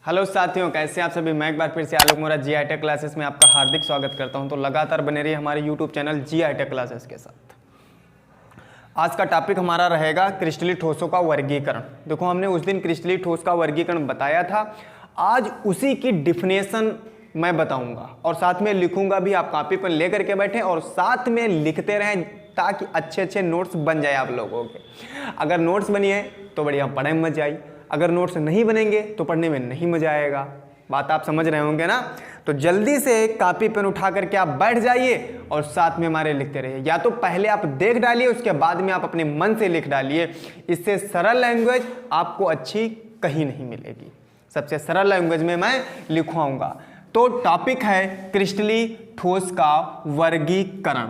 Hello साथियों, कैसे हैं आप सभी। मैं एक बार फिर से आलोक मोरा जी.आई. टेक क्लासेस में आपका हार्दिक स्वागत करता हूं। तो लगातार बने रहिए हमारे YouTube channel GI. Tech classes के साथ। आज का टॉपिक हमारा रहेगा क्रिस्टलीय ठोसों का वर्गीकरण। देखो, हमने उस दिन क्रिस्टलीय ठोस का वर्गीकरण बताया था, आज उसी की डिफिनेशन मैं बताऊंगा और साथ में लिखूंगा भी। आप कॉपी पर लेकर के बैठे और साथ में लिखते रहें ताकि अच्छे अच्छे नोट्स बन जाए आप लोगों के। अगर नोट्स बनिए तो बढ़िया, पढ़ने में मजा आई। अगर नोट्स नहीं बनेंगे तो पढ़ने में नहीं मजा आएगा। बात आप समझ रहे होंगे ना। तो जल्दी से कॉपी पेन उठा करके आप बैठ जाइए और साथ में हमारे लिखते रहिए। या तो पहले आप देख डालिए, उसके बाद में आप अपने मन से लिख डालिए। इससे सरल लैंग्वेज आपको अच्छी कहीं नहीं मिलेगी। सबसे सरल लैंग्वेज में मैं लिखवाऊंगा। तो टॉपिक है क्रिस्टलीय ठोस का वर्गीकरण।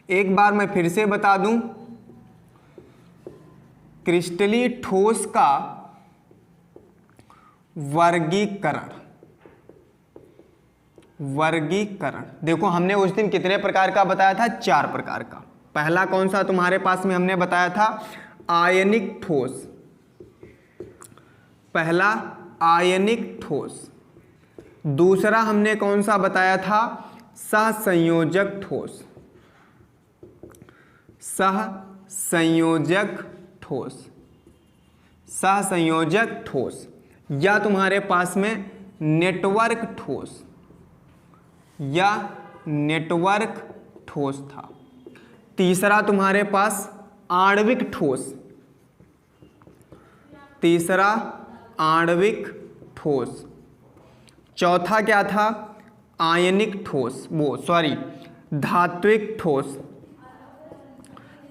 एक बार मैं फिर से बता दूं, क्रिस्टलीय ठोस का वर्गीकरण। देखो, हमने उस दिन कितने प्रकार का बताया था? 4 प्रकार का। पहला कौन सा तुम्हारे पास में हमने बताया था? आयनिक ठोस। पहला आयनिक ठोस। दूसरा हमने कौन सा बताया था? सहसंयोजक ठोस। सहसंयोजक ठोस या तुम्हारे पास में नेटवर्क ठोस था। तीसरा तुम्हारे पास आणविक ठोस। चौथा क्या था?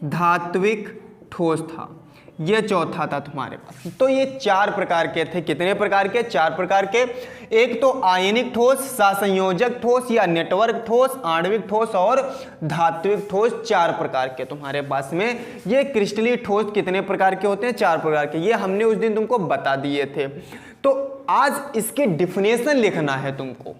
धात्विक ठोस था। ये चौथा था तुम्हारे पास। तो ये 4 प्रकार के थे। कितने प्रकार के? 4 प्रकार के। एक तो आयनिक ठोस, सहसंयोजक ठोस या नेटवर्क ठोस, आणविक ठोस और धात्विक ठोस। 4 प्रकार के तुम्हारे पास में ये क्रिस्टलीय ठोस कितने प्रकार के होते हैं? 4 प्रकार के। ये हमने उस दिन तुमको बता दिए थे। तो आज इसकी डिफिनेशन लिखना है तुमको।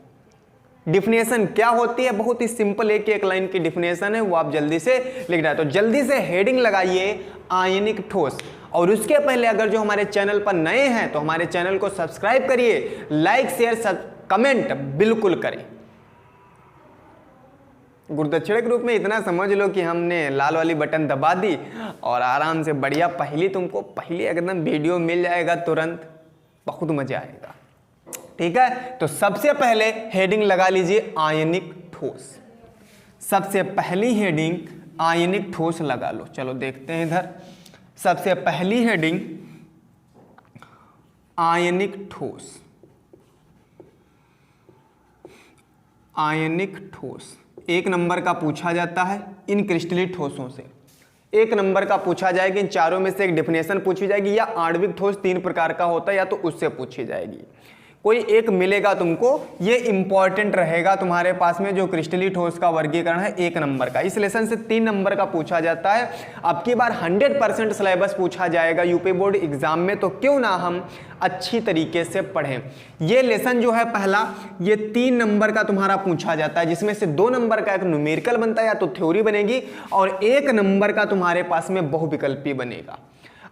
डिफिनेशन क्या होती है? बहुत ही सिंपल एक लाइन की डिफिनेशन है, वो आप जल्दी से लिख रहे। तो जल्दी से हेडिंग लगाइए आयनिक ठोस। और उसके पहले अगर जो हमारे चैनल पर नए हैं तो हमारे चैनल को सब्सक्राइब करिए, लाइक शेयर कमेंट बिल्कुल करें। गुरुदक्षिणा के रूप में इतना समझ लो कि हमने लाल वाली बटन दबा दी और आराम से बढ़िया पहली एकदम वीडियो मिल जाएगा तुरंत। बहुत मजा आएगा। ठीक है, तो सबसे पहले हेडिंग लगा लीजिए आयनिक ठोस। सबसे पहली हेडिंग आयनिक ठोस लगा लो। चलो देखते हैं इधर। सबसे पहली हेडिंग आयनिक ठोस। आयनिक ठोस 1 नंबर का पूछा जाता है इन क्रिस्टलीय ठोसों से। 1 नंबर का पूछा जाएगा। इन चारों में से एक डिफिनेशन पूछी जाएगी, या आणविक ठोस 3 प्रकार का होता है, या तो उससे पूछी जाएगी। कोई एक मिलेगा तुमको। ये इंपॉर्टेंट रहेगा तुम्हारे पास में जो क्रिस्टलीय ठोस का वर्गीकरण है 1 नंबर का। इस लेसन से 3 नंबर का पूछा जाता है। अब की बार 100% सिलेबस पूछा जाएगा यूपी बोर्ड एग्जाम में, तो क्यों ना हम अच्छी तरीके से पढ़ें। ये लेसन जो है पहला, ये 3 नंबर का तुम्हारा पूछा जाता है, जिसमें से 2 नंबर का एक न्यूमेरिकल बनता है या तो थ्योरी बनेगी, और 1 नंबर का तुम्हारे पास में बहुविकल्पी बनेगा।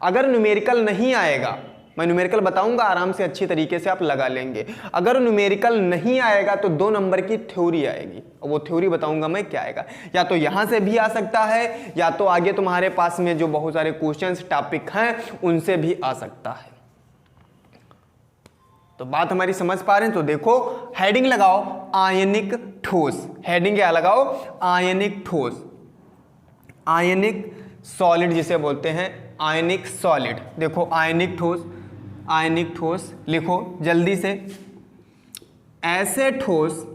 अगर न्यूमेरिकल नहीं आएगा, मैं न्यूमेरिकल बताऊंगा, आराम से अच्छी तरीके से आप लगा लेंगे। अगर न्यूमेरिकल नहीं आएगा तो 2 नंबर की थ्योरी आएगी, और वो थ्योरी बताऊंगा मैं क्या आएगा। या तो यहां से भी आ सकता है, या तो आगे तुम्हारे पास में जो बहुत सारे क्वेश्चंस टॉपिक हैं उनसे भी आ सकता है। तो बात हमारी समझ पा रहे हैं? तो देखो, हेडिंग लगाओ आयनिक ठोस। हेडिंग क्या लगाओ? आयनिक ठोस। आयनिक सॉलिड जिसे बोलते हैं, आयनिक सॉलिड। देखो, आयनिक ठोस लिखो जल्दी से। ऐसे ठोस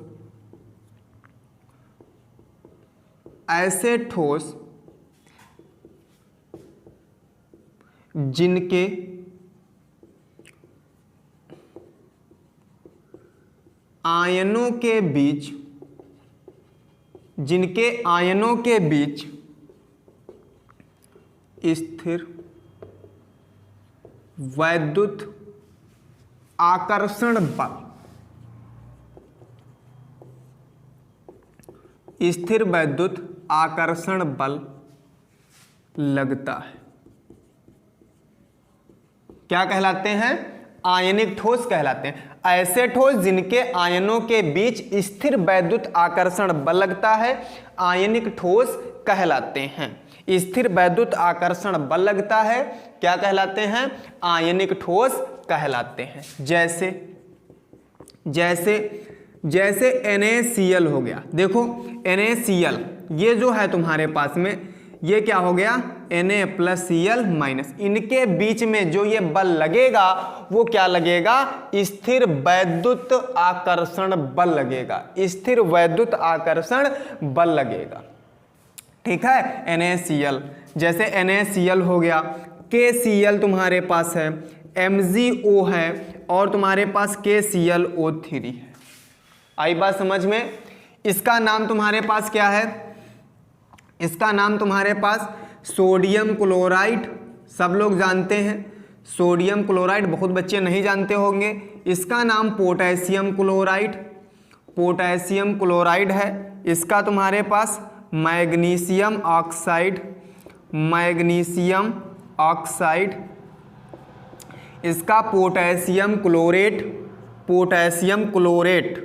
जिनके आयनों के बीच स्थिर वैद्युत आकर्षण बल, स्थिर वैद्युत आकर्षण बल लगता है। क्या कहलाते हैं? आयनिक ठोस कहलाते हैं। ऐसे ठोस जिनके आयनों के बीच स्थिर वैद्युत आकर्षण बल लगता है आयनिक ठोस कहलाते हैं। स्थिर वैद्युत आकर्षण बल लगता है, क्या कहलाते हैं? आयनिक ठोस कहलाते हैं। जैसे जैसे जैसे NaCl हो गया, देखो NaCl ये जो है तुम्हारे पास में, ये क्या हो गया? Na+Cl-, इनके बीच में जो ये बल लगेगा वो क्या लगेगा? स्थिर वैद्युत आकर्षण बल लगेगा, स्थिर वैद्युत आकर्षण बल लगेगा। ठीक है, NaCl, जैसे NaCl हो गया, KCl तुम्हारे पास है, MgO है और तुम्हारे पास KClO3 है। आई बात समझ में? इसका नाम तुम्हारे पास क्या है? इसका नाम तुम्हारे पास सोडियम क्लोराइड, सब लोग जानते हैं। सोडियम क्लोराइड बहुत बच्चे नहीं जानते होंगे। इसका नाम पोटेशियम क्लोराइड, पोटेशियम क्लोराइड है। इसका तुम्हारे पास मैग्नीशियम ऑक्साइड, मैग्नीशियम ऑक्साइड। इसका potassium chlorate, potassium chlorate,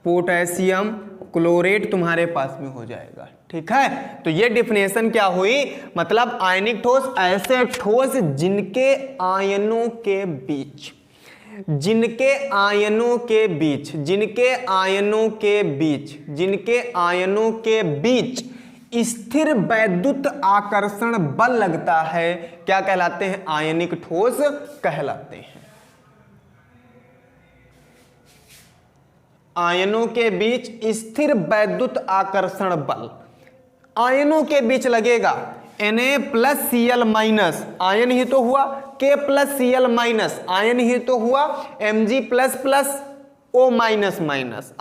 potassium chlorate तुम्हारे पास में हो जाएगा। ठीक है, तो ये डिफिनेशन क्या हुई? मतलब आयनिक ठोस ऐसे ठोस जिनके आयनों के बीच, जिनके आयनों के बीच, जिनके आयनों के बीच, जिनके आयनों के बीच स्थिर वैद्युत आकर्षण बल लगता है, क्या कहलाते हैं? आयनिक ठोस कहलाते हैं। आयनों के बीच स्थिर वैद्युत आकर्षण बल, आयनों के बीच लगेगा। Na+Cl-, आयन ही तो हुआ, K+Cl-, आयन ही तो हुआ, Mg++O-,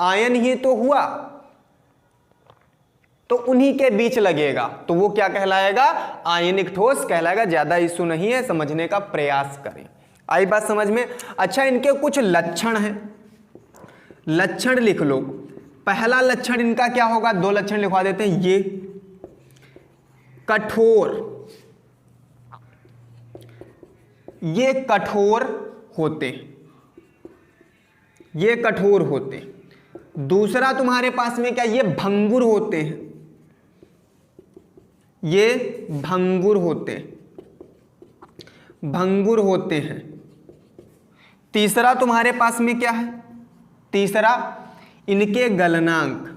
आयन ही तो हुआ, तो उन्हीं के बीच लगेगा, तो वो क्या कहलाएगा? आयनिक ठोस कहलाएगा। ज्यादा इशू नहीं है, समझने का प्रयास करें। आई बात समझ में? अच्छा, इनके कुछ लक्षण हैं, लक्षण लिख लो। पहला लक्षण इनका क्या होगा? दो लक्षण लिखवा देते हैं। ये कठोर, ये कठोर होते, ये कठोर होते। दूसरा तुम्हारे पास में क्या? ये भंगुर होते हैं, ये भंगुर होते, भंगुर होते हैं। तीसरा तुम्हारे पास में क्या है? तीसरा, इनके गलनांक,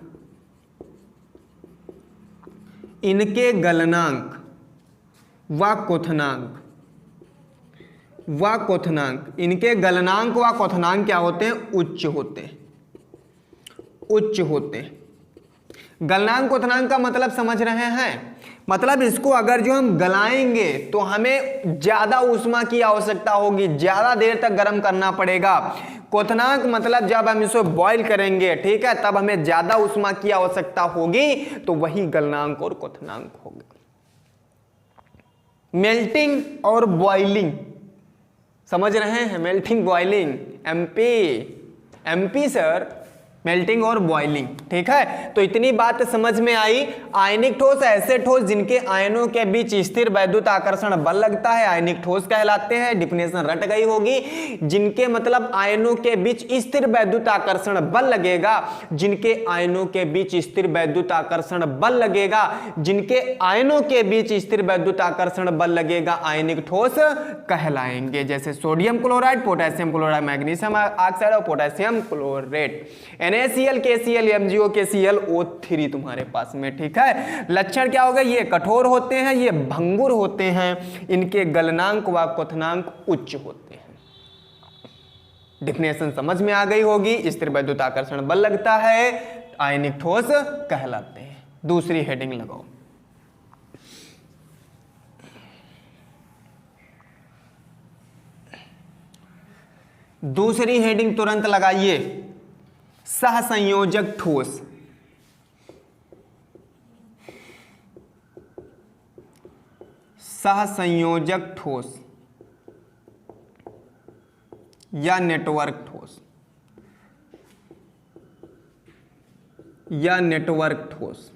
इनके गलनांक व क्वथनांक, व क्वथनांक, इनके गलनांक व क्वथनांक क्या होते हैं? उच्च होते हैं, उच्च होते हैं। गलनांक क्वथनांक का मतलब समझ रहे हैं? मतलब इसको अगर जो हम गलाएंगे तो हमें ज्यादा ऊष्मा की आवश्यकता होगी, ज्यादा देर तक गर्म करना पड़ेगा। क्वथनांक मतलब जब हम इसको बॉईल करेंगे, ठीक है, तब हमें ज्यादा ऊष्मा की आवश्यकता होगी, तो वही गलनांक और क्वथनांक होगा। मेल्टिंग और बॉइलिंग समझ रहे हैं? Melting boiling, MP sir, melting और बॉइलिंग। ठीक है, तो इतनी बात समझ में आई। आयनिक ठोस ऐसे ठोस जिनके आयनों के बीच स्थिर वैद्युत आकर्षण बल लगता है, आयनिक ठोस कहलाते हैं। डिफिनेशन रट गई होगी। जिनके मतलब आयनों के बीच स्थिर वैद्युत आकर्षण बल लगेगा, जिनके आयनों के बीच स्थिर वैद्युत आकर्षण बल लगेगा, जिनके आयनों के बीच स्थिर वैद्युत आकर्षण बल लगेगा, आयनिक ठोस कहलाएंगे। जैसे sodium chloride, potassium chloride, magnesium oxide और potassium chlorate. NaCl, KCl, MgO, KClO3 तुम्हारे पास में। ठीक है, लक्षण क्या होगा? ये कठोर होते हैं, ये भंगुर होते हैं, इनके गलनांक व क्वथनांक उच्च होते हैं। डिफिनेशन समझ में आ गई होगी। स्थिर वैद्युत आकर्षण बल लगता है, आयनिक ठोस कहलाते हैं। दूसरी हेडिंग लगाओ। दूसरी हेडिंग तुरंत लगाइए, सहसंयोजक ठोस। सहसंयोजक ठोस या नेटवर्क ठोस, या नेटवर्क ठोस।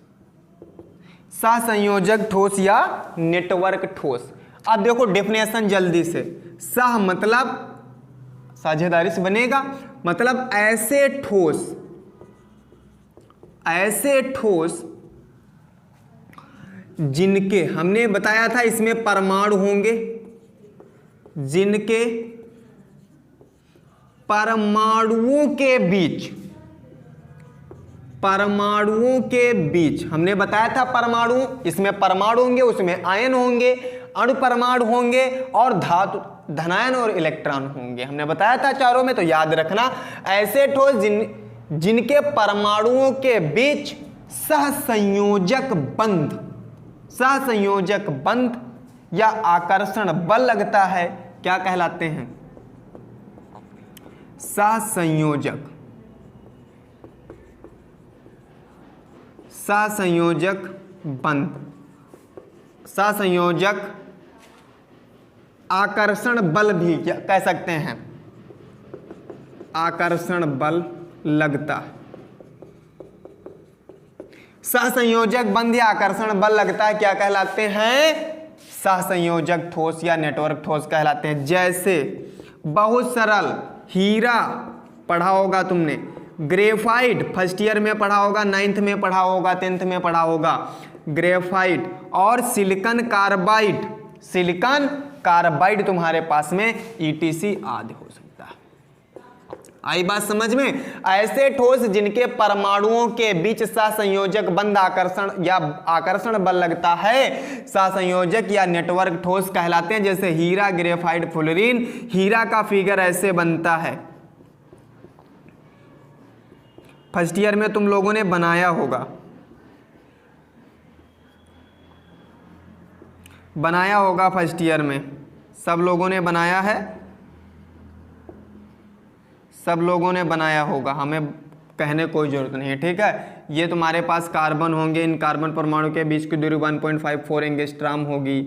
सहसंयोजक ठोस या नेटवर्क ठोस। अब देखो डेफिनेशन जल्दी से। सह मतलब साझेदारी से बनेगा, मतलब ऐसे ठोस जिनके, हमने बताया था इसमें परमाणु होंगे, जिनके परमाणुओं के बीच हमने बताया था परमाणु, इसमें परमाणु होंगे, उसमें आयन होंगे, अणु परमाणु होंगे और धातु धनायन और इलेक्ट्रॉन होंगे। हमने बताया था चारों में, तो याद रखना ऐसे ठोस जिनके परमाणुओं के बीच सहसंयोजक बंध या आकर्षण बल लगता है, क्या कहलाते हैं? सहसंयोजक बंध, सहसंयोजक आकर्षण बल भी कह सकते हैं, आकर्षण बल लगता है। सहसंयोजक बंध या आकर्षण बल लगता है, क्या कहलाते हैं? सहसंयोजक ठोस या नेटवर्क ठोस कहलाते हैं। जैसे बहुत सरल, हीरा पढ़ा होगा तुमने, ग्रेफाइट फर्स्ट ईयर में पढ़ा होगा, 9th में पढ़ा होगा, 10th में पढ़ा होगा, ग्रेफाइट और सिलिकॉन कार्बाइड तुम्हारे पास में ETC आदि हो सकता है। आई बात समझ में? ऐसे ठोस जिनके परमाणुओं के बीच सहसंयोजक बंध आकर्षण बल लगता है, सहसंयोजक या नेटवर्क ठोस कहलाते हैं। जैसे हीरा, ग्रेफाइट, फ्लोरीन। हीरा का फिगर ऐसे बनता है, फर्स्ट ईयर में तुम लोगों ने बनाया होगा, फर्स्ट ईयर में सब लोगों ने बनाया है, सब लोगों ने बनाया होगा, हमें कहने कोई जरूरत नहीं है, ठीक है। ये तुम्हारे पास कार्बन होंगे, इन कार्बन परमाणु के बीच की दूरी 1.54 एंगस्ट्रॉम होगी,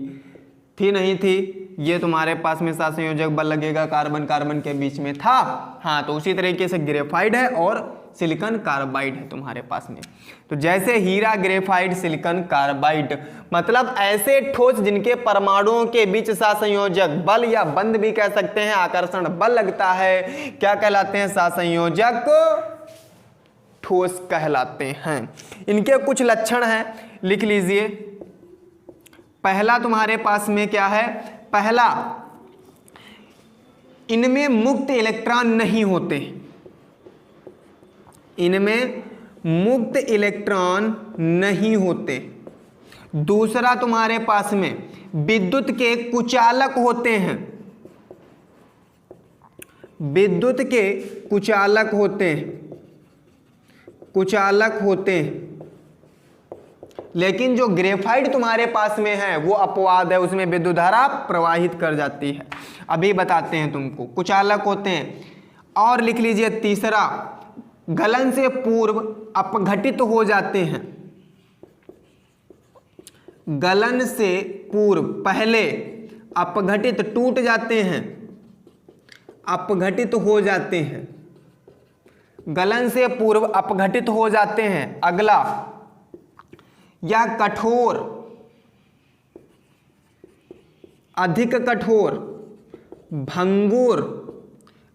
थी नहीं थी? ये तुम्हारे पास में सहसंयोजक बल लगेगा, कार्बन के बीच में था। हाँ, तो उसी तरीके से ग्रेफाइट है और सिलिकॉन कार्बाइड है तुम्हारे पास में। तो जैसे हीरा, ग्रेफाइट, सिलिकॉन कार्बाइड, मतलब ऐसे ठोस जिनके परमाणुओं के बीच सहसंयोजक बल या बंध भी कह सकते हैं, आकर्षण बल लगता है, क्या कहलाते हैं? सहसंयोजक ठोस कहलाते हैं। इनके कुछ लक्षण हैं, लिख लीजिए। पहला तुम्हारे पास में क्या है? पहला, इनमें मुक्त इलेक्ट्रॉन नहीं होते, इनमें मुक्त इलेक्ट्रॉन नहीं होते। दूसरा तुम्हारे पास में विद्युत के कुचालक होते हैं, विद्युत के कुचालक होते हैं। लेकिन जो ग्रेफाइट तुम्हारे पास में है वो अपवाद है, उसमें विद्युत धारा प्रवाहित कर जाती है। अभी बताते हैं तुमको, कुचालक होते हैं। और लिख लीजिए तीसरा, गलन से पूर्व अपघटित हो जाते हैं, गलन से पूर्व पहले अपघटित, टूट जाते हैं, अपघटित हो जाते हैं, गलन से पूर्व अपघटित हो जाते हैं। अगला, या कठोर, अधिक कठोर, भंगुर,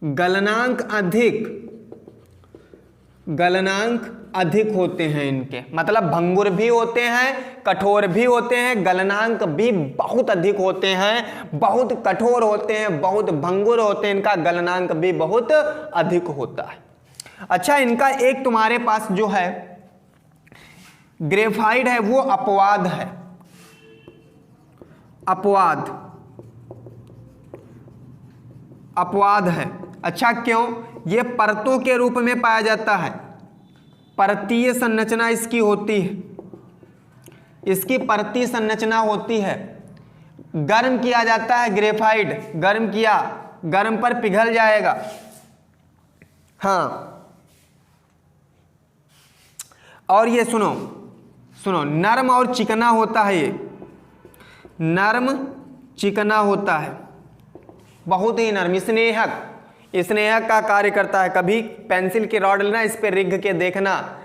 गलनांक अधिक होते हैं इनके, मतलब भंगुर भी होते हैं, कठोर भी होते हैं, गलनांक भी बहुत अधिक होते हैं, बहुत कठोर होते हैं, बहुत भंगुर होते हैं, इनका गलनांक भी बहुत अधिक होता है। अच्छा, इनका एक तुम्हारे पास जो है ग्रेफाइट है वो अपवाद है, अपवाद है। अच्छा, क्यों? ये परतों के रूप में पाया जाता है, परतीय संरचना इसकी होती है, इसकी परतीय संरचना होती है। गर्म किया जाता है ग्रेफाइट, गर्म पर पिघल जाएगा। हाँ, और ये सुनो, नरम और चिकना होता है, ये नरम चिकना होता है, बहुत ही नरम, स्नेहक का कार्य करता है। कभी पेंसिल की रॉड लेना, इस पे रिग के देखना,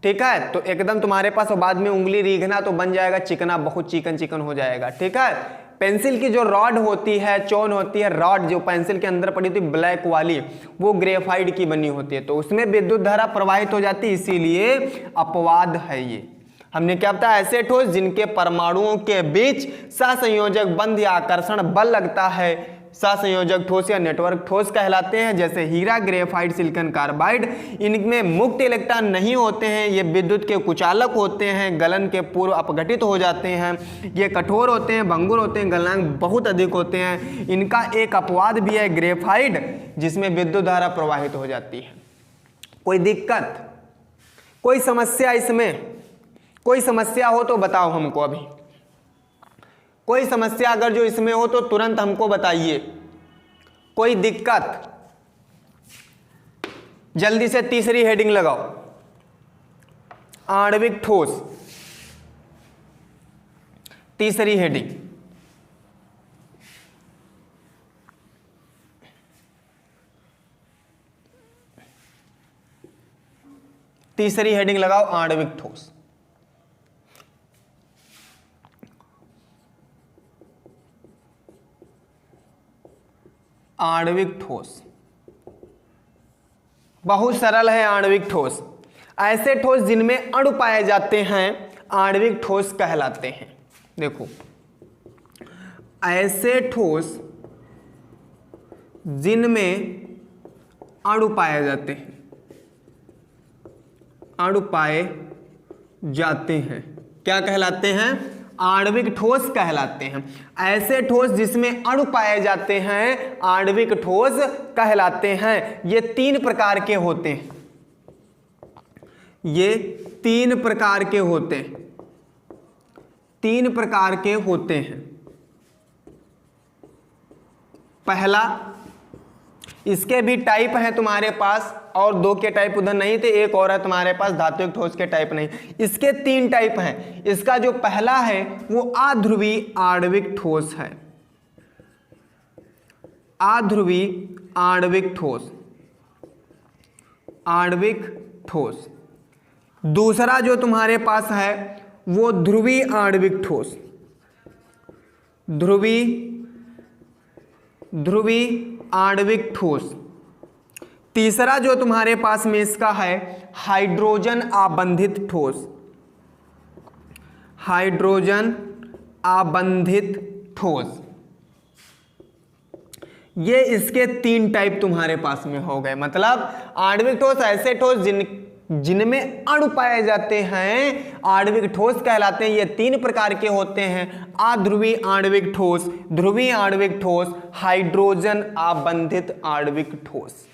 ठीक है, तो एकदम तुम्हारे पास बाद में उंगली रीघना तो बन जाएगा चिकना, बहुत चिकन हो जाएगा, ठीक है। पेंसिल की जो रॉड होती है, चोन होती है, रॉड जो पेंसिल के अंदर पड़ी होती है ब्लैक वाली, वो ग्रेफाइट की बनी होती है, तो उसमें विद्युत धारा प्रवाहित हो जाती है, इसीलिए अपवाद है ये। हमने क्या बताया, ऐसे ठोस जिनके परमाणुओं के बीच सहसंयोजक बंध या आकर्षण बल लगता है सहसंयोजक ठोस या नेटवर्क ठोस कहलाते हैं, जैसे हीरा, ग्रेफाइट, सिलिकॉन कार्बाइड। इनमें मुक्त इलेक्ट्रॉन नहीं होते हैं, ये विद्युत के कुचालक होते हैं, गलन के पूर्व अपघटित हो जाते हैं, ये कठोर होते हैं, भंगुर होते हैं, गलनांक बहुत अधिक होते हैं। इनका एक अपवाद भी है ग्रेफाइट, जिसमें विद्युत धारा प्रवाहित हो जाती है। कोई दिक्कत, कोई समस्या, इसमें कोई समस्या हो तो बताओ हमको। अभी कोई समस्या अगर जो इसमें हो तो तुरंत हमको बताइए। कोई दिक्कत, जल्दी से तीसरी हेडिंग लगाओ, आणविक ठोस, तीसरी हेडिंग। तीसरी हेडिंग लगाओ, आणविक ठोस। आणविक ठोस बहुत सरल है। आणविक ठोस ऐसे ठोस जिनमें अणु पाए जाते हैं आणविक ठोस कहलाते हैं। देखो, ऐसे ठोस जिनमें अणु पाए जाते हैं, अणु पाए जाते हैं, क्या कहलाते हैं? आणविक ठोस कहलाते हैं। ऐसे ठोस जिसमें अणु पाए जाते हैं आणविक ठोस कहलाते हैं। ये तीन प्रकार के होते हैं, ये तीन प्रकार के होते हैं, तीन प्रकार के होते हैं। पहला, इसके भी टाइप हैं तुम्हारे पास, और दो के टाइप उधर नहीं थे, एक और है तुम्हारे पास, धात्विक ठोस के टाइप नहीं। इसके तीन टाइप हैं। इसका जो पहला है वो आध्रुवी आणविक ठोस है, आध्रुवी आणविक ठोस, आणविक ठोस। दूसरा जो तुम्हारे पास है वो ध्रुवी आणविक ठोस, ध्रुवी आणविक ठोस। तीसरा जो तुम्हारे पास में इसका है हाइड्रोजन आबंधित ठोस, हाइड्रोजन आबंधित ठोस। ये इसके तीन टाइप तुम्हारे पास में हो गए। मतलब आणविक ठोस ऐसे ठोस जिनमें अणु पाए जाते हैं आणविक ठोस कहलाते हैं। ये तीन प्रकार के होते हैं, आध्रुवी आणविक ठोस, ध्रुवी आणविक ठोस, हाइड्रोजन आबंधित आणविक ठोस।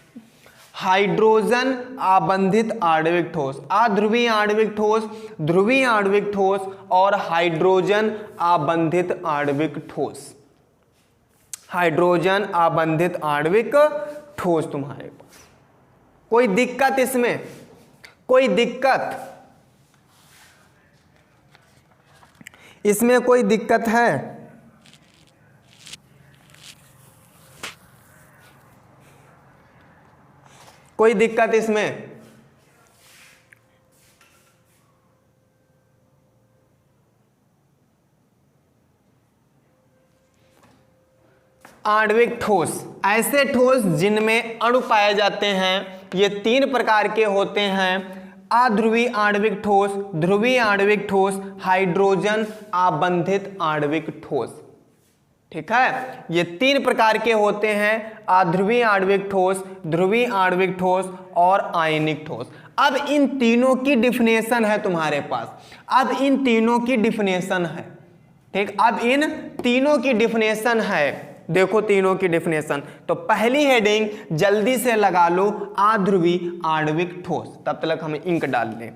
हाइड्रोजन आबंधित आणविक ठोस, आध्रुवी आणविक ठोस, ध्रुवी आणविक ठोस और हाइड्रोजन आबंधित आणविक ठोस। हाइड्रोजन आबंधित आणविक ठोस तुम्हारे पास। कोई दिक्कत इसमें? कोई दिक्कत इसमें? कोई दिक्कत है? कोई दिक्कत इसमें? आणविक ठोस ऐसे ठोस जिनमें अणु पाए जाते हैं, ये तीन प्रकार के होते हैं, आध्रुवी आणविक ठोस, ध्रुवी आणविक ठोस, हाइड्रोजन आबंधित आणविक ठोस। ठीक है, ये तीन प्रकार के होते हैं, आध्रुवी आणविक ठोस, ध्रुवी आणविक ठोस और आयनिक ठोस। अब इन तीनों की डिफिनेशन है तुम्हारे पास, अब इन तीनों की डिफिनेशन है। ठीक, अब इन तीनों की डिफिनेशन है। देखो तीनों की डिफिनेशन, तो पहली हेडिंग जल्दी से लगा लो, आध्रुवी आणविक ठोस। तब तक हम इंक डाल लें।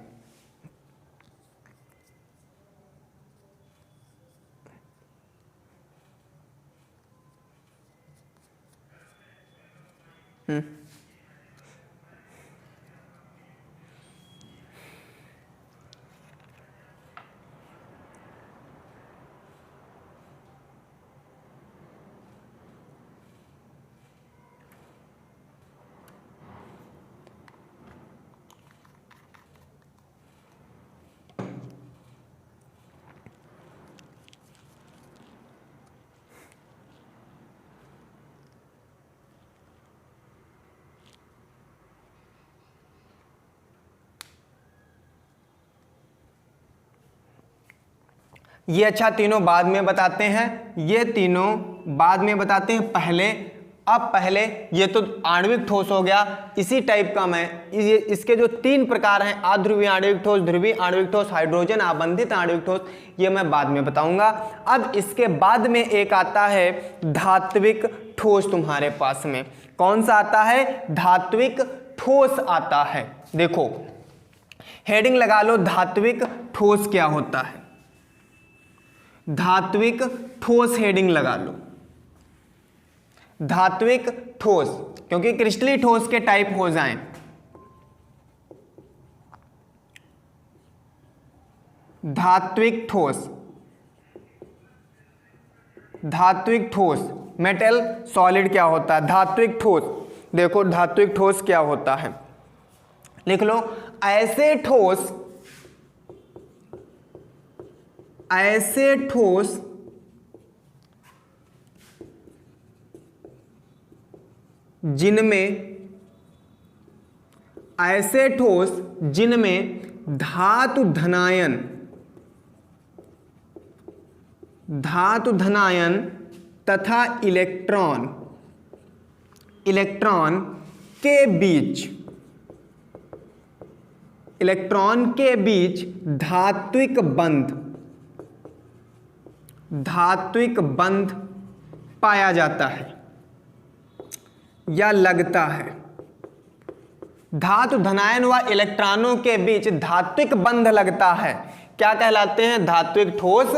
ये अच्छा तीनों बाद में बताते हैं, ये तीनों बाद में बताते हैं पहले। अब पहले ये तो आणविक ठोस हो गया, इसी टाइप का मैं इसके जो 3 प्रकार हैं, अध्रुवीय आणविक ठोस, ध्रुवीय आणविक ठोस, हाइड्रोजन आबंधित आणविक ठोस, ये मैं बाद में बताऊंगा। अब इसके बाद में एक आता है धात्विक ठोस तुम्हारे पास में। कौन सा आता है? धात्विक ठोस आता है। देखो हेडिंग लगा लो, धात्विक ठोस क्या होता है। धात्विक ठोस हेडिंग लगा लो, धात्विक ठोस, क्योंकि क्रिस्टलीय ठोस के टाइप हो जाएं। धात्विक ठोस, धात्विक ठोस, मेटल सॉलिड क्या होता है? धात्विक ठोस। देखो धात्विक ठोस क्या होता है, लिख लो, ऐसे ठोस, ऐसे ठोस जिनमें, ऐसे ठोस जिनमें धातु धनायन, धातु धनायन तथा इलेक्ट्रॉन, इलेक्ट्रॉन के बीच, इलेक्ट्रॉन के बीच धात्विक बंध, धात्विक बंध पाया जाता है या लगता है। धातु धनायन व इलेक्ट्रॉनों के बीच धात्विक बंध लगता है, क्या कहलाते हैं? धात्विक ठोस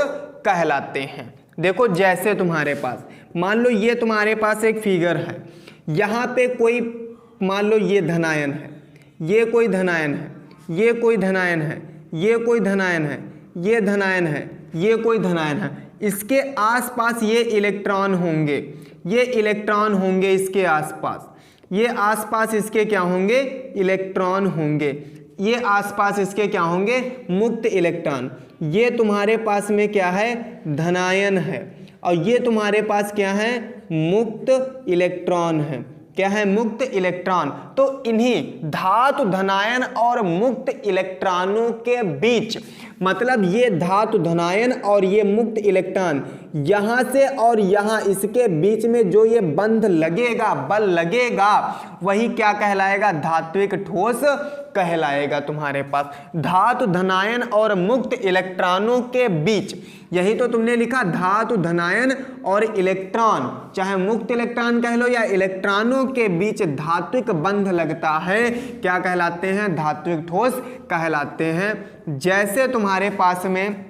कहलाते हैं। देखो जैसे तुम्हारे पास मान लो ये तुम्हारे पास एक फिगर है, यहाँ पे कोई मान लो ये धनायन है, ये कोई धनायन है, ये कोई धनायन है, ये कोई धनायन है, ये धनायन है, ये कोई धनायन है, इसके आसपास ये इलेक्ट्रॉन होंगे, ये इलेक्ट्रॉन होंगे इसके आसपास, ये आसपास इसके क्या होंगे? इलेक्ट्रॉन होंगे, ये आसपास इसके क्या होंगे? मुक्त इलेक्ट्रॉन। ये तुम्हारे पास में क्या है? धनायन है, और ये तुम्हारे पास क्या है? मुक्त इलेक्ट्रॉन है। क्या है? मुक्त इलेक्ट्रॉन। तो इन्हीं धातु धनायन और मुक्त इलेक्ट्रॉनों के बीच, मतलब ये धातु धनायन और ये मुक्त इलेक्ट्रॉन, यहां से और यहां इसके बीच में जो ये बंध लगेगा, बल लगेगा, वही क्या कहलाएगा? धात्विक ठोस कहलाएगा तुम्हारे पास। धातु धनायन और मुक्त इलेक्ट्रॉनों के बीच, यही तो तुमने लिखा, धातु धनायन और इलेक्ट्रॉन, चाहे मुक्त इलेक्ट्रॉन कह लो या इलेक्ट्रॉनों के बीच धात्विक बंध लगता है, क्या कहलाते हैं? धात्विक ठोस कहलाते हैं। जैसे तुम्हारे पास में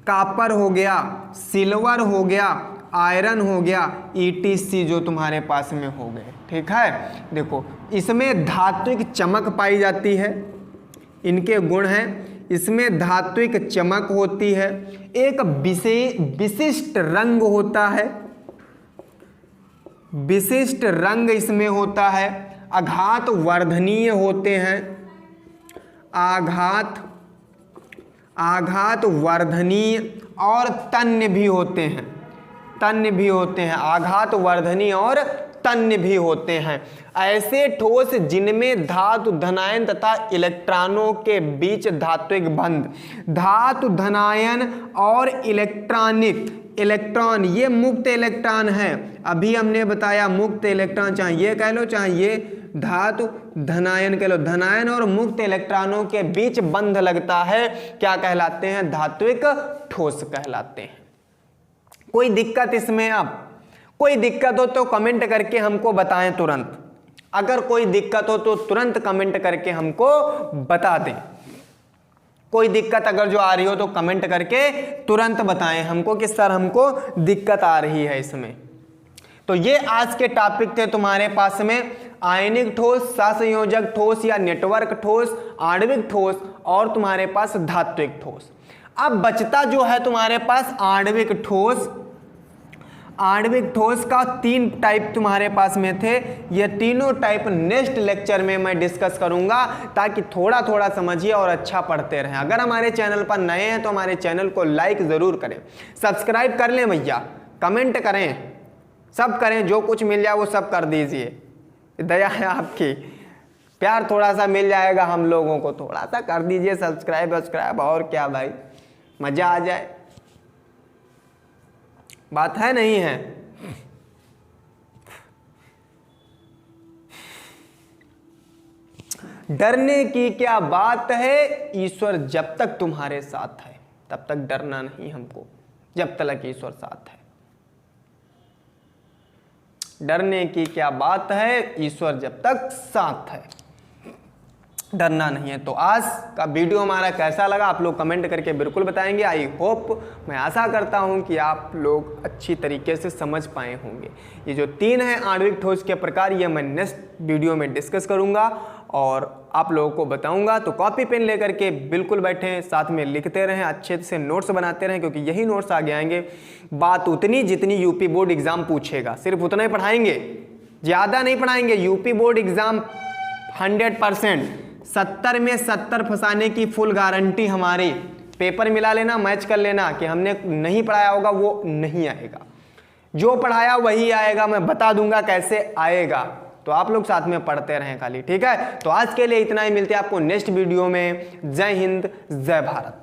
कॉपर हो गया, सिल्वर हो गया, आयरन हो गया, ETC जो तुम्हारे पास में हो गए, ठीक है। देखो इसमें धात्विक चमक पाई जाती है, इनके गुण हैं, इसमें धात्विक चमक होती है, एक विशिष्ट रंग होता है, विशिष्ट रंग इसमें होता है, आघात वर्धनीय होते हैं, आघात वर्धनीय, और तन्य भी होते हैं, तन्य भी होते हैं, आघात वर्धनीय और तन्य भी होते हैं। ऐसे ठोस जिनमें धातु धनायन तथा इलेक्ट्रॉनों के बीच धात्विक बंध, धातु धनायन और इलेक्ट्रॉनिक, इलेक्ट्रॉन ये मुक्त इलेक्ट्रॉन है, अभी हमने बताया मुक्त इलेक्ट्रॉन, चाहे ये कह लो चाहे ये धातु धनायन कह लो, धनायन और मुक्त इलेक्ट्रॉनों के बीच बंध लगता है, क्या कहलाते हैं? धात्विक ठोस कहलाते हैं। कोई दिक्कत इसमें? अब कोई दिक्कत हो तो कमेंट करके हमको बताएं तुरंत, अगर कोई दिक्कत हो तो तुरंत कमेंट करके हमको बता दें। कोई दिक्कत अगर जो आ रही हो तो कमेंट करके तुरंत बताएं हमको कि सर हमको दिक्कत आ रही है इसमें। तो ये आज के टॉपिक थे तुम्हारे पास में, आयनिक ठोस, सहसंयोजक ठोस या नेटवर्क ठोस, आणविक ठोस और तुम्हारे पास धात्विक ठोस। अब बचता जो है तुम्हारे पास आणविक ठोस। आणविक ठोस का 3 टाइप तुम्हारे पास में थे, ये तीनों टाइप नेक्स्ट लेक्चर में मैं डिस्कस करूंगा, ताकि थोड़ा थोड़ा समझिए और अच्छा पढ़ते रहें। अगर हमारे चैनल पर नए हैं तो हमारे चैनल को लाइक ज़रूर करें, सब्सक्राइब कर लें भैया, कमेंट करें, सब करें, जो कुछ मिल जाए वो सब कर दीजिए, दया है आपकी, प्यार थोड़ा सा मिल जाएगा हम लोगों को, थोड़ा सा कर दीजिए सब्सक्राइब, और क्या भाई, मज़ा आ जाए। बात है नहीं है? डरने की क्या बात है, ईश्वर जब तक तुम्हारे साथ है तब तक डरना नहीं हमको, जब तक ईश्वर साथ है। डरने की क्या बात है, ईश्वर जब तक साथ है, डरना नहीं है। तो आज का वीडियो हमारा कैसा लगा आप लोग कमेंट करके बिल्कुल बताएंगे। आई होप, मैं आशा करता हूं कि आप लोग अच्छी तरीके से समझ पाए होंगे। ये जो 3 हैं आणविक ठोस के प्रकार, ये मैं नेक्स्ट वीडियो में डिस्कस करूंगा और आप लोगों को बताऊंगा। तो कॉपी पेन लेकर के बिल्कुल बैठें, साथ में लिखते रहें, अच्छे से नोट्स बनाते रहें, क्योंकि यही नोट्स आगे आएंगे। बात उतनी जितनी यूपी बोर्ड एग्जाम पूछेगा, सिर्फ उतना ही पढ़ाएंगे, ज़्यादा नहीं पढ़ाएंगे। यूपी बोर्ड एग्जाम 100%, 70 में 70 फंसाने की फुल गारंटी हमारी। पेपर मिला लेना, मैच कर लेना कि हमने नहीं पढ़ाया होगा वो नहीं आएगा, जो पढ़ाया वही आएगा। मैं बता दूंगा कैसे आएगा, तो आप लोग साथ में पढ़ते रहें खाली, ठीक है। तो आज के लिए इतना ही, मिलते हैं आपको नेक्स्ट वीडियो में। जय हिंद, जय भारत।